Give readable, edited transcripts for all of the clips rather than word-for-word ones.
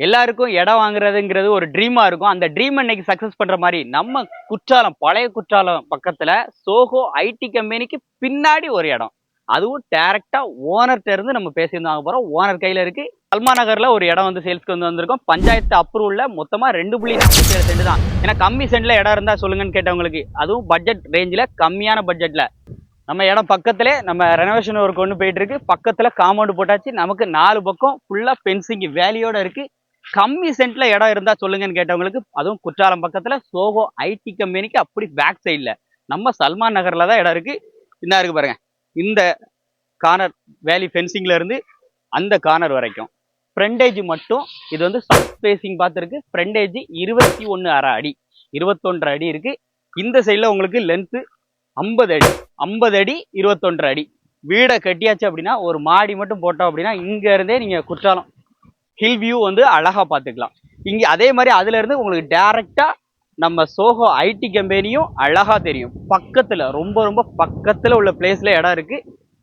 எல்லாருக்கும் இடம் வாங்குறதுங்கிறது ஒரு ட்ரீமா இருக்கும். அந்த ட்ரீம் இன்னைக்கு சக்சஸ் பண்ற மாதிரி நம்ம குற்றாலம், பழைய குற்றாலம் பக்கத்துல சோஹோ ஐடி கம்பெனிக்கு பின்னாடி ஒரு இடம். அதுவும் டைரக்டா ஓனர்ட்ட இருந்து நம்ம பேசியிருந்து வாங்க போறோம். ஓனர் கையில இருக்கு. சல்மா நகர்ல ஒரு இடம் வந்து சேல்ஸ்க்கு வந்திருக்கோம். பஞ்சாயத்து அப்ரூவல்ல மொத்தமா 2.47 சென்ட் தான். ஏன்னா கம்மி சென்ட்ல இடம் இருந்தா சொல்லுங்கன்னு கேட்டவங்களுக்கு, அதுவும் பட்ஜெட் ரேஞ்சில கம்மியான பட்ஜெட்ல நம்ம இடம் பக்கத்திலே நம்ம ரெனோவேஷன் ஒர்க் ஒன்று போயிட்டு இருக்கு. பக்கத்துல காம்பவுண்ட் போட்டாச்சு. நமக்கு 4 பக்கம் ஃபுல்லா ஃபென்சிங் வேலியோட இருக்கு. கம்மி சென்ட்ல இடம் இருந்தா சொல்லுங்கன்னு கேட்டவங்களுக்கு, அதுவும் குற்றாலம் பக்கத்துல சோஹோ ஐடி கம்பெனிக்கு அப்படி பேக் சைட்ல நம்ம சல்மான் நகர்ல தான் இடம் இருக்கு. இந்த இருக்கு பாருங்க, இந்த கார்னர் வேலி ஃபென்சிங்ல இருந்து அந்த கார்னர் வரைக்கும் ஃப்ரண்டேஜ் மட்டும் இது வந்து சவுத் ஃபேசிங் பார்த்துருக்கு. ஃப்ரண்டேஜ் 21.5 அடி, 21.5 அடி இருக்கு. இந்த சைடில் உங்களுக்கு லென்த்து 50 அடி, 50 அடி 21 அடி. வீடை கட்டியாச்சு அப்படின்னா ஒரு மாடி மட்டும் போட்டோம் அப்படின்னா இங்க இருந்தே நீங்க குற்றாலம் ஹில் வியூ வந்து அழகா பார்த்துக்கலாம். இங்கே அதே மாதிரி அதுல இருந்து உங்களுக்கு டைரக்டா நம்ம சோஹோ ஐடி கம்பெனியும் அழகா தெரியும். பக்கத்துல ரொம்ப ரொம்ப பக்கத்துல உள்ள பிளேஸ்ல இடம் இருக்கு.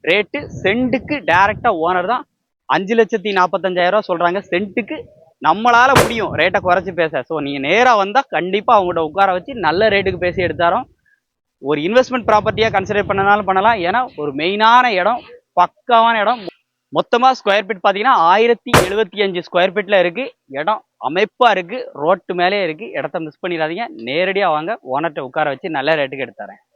ரேட்டு சென்ட்டுக்கு டைரக்டா ஓனர் தான் 5,45,000 சொல்றாங்க சென்ட்டுக்கு. நம்மளால முடியும் ரேட்டை குறைச்சி பேச. ஸோ நீங்க நேரா வந்தா கண்டிப்பா அவங்கள்ட்ட உட்கார வச்சு நல்ல ரேட்டுக்கு பேசி எடுத்தாரோம். ஒரு இன்வெஸ்ட்மெண்ட் ப்ராப்பர்ட்டியா கன்சிடர் பண்ணனாலும் பண்ணலாம். ஏன்னா ஒரு மெயினான இடம், பக்காவான இடம். மொத்தமா ஸ்கொயர் ஃபீட் பாத்தீங்கன்னா 1075 ஸ்கொயர் ஃபீட்ல இருக்கு. இடம் அமைப்பா இருக்கு, ரோட்டு மேலே இருக்கு. இடத்த மிஸ் பண்ணிடாதீங்க. நேரடியா வாங்க, ஓனர்ட்ட உட்கார வச்சு நல்ல ரேட்டுக்கு எடுத்தாரேன்.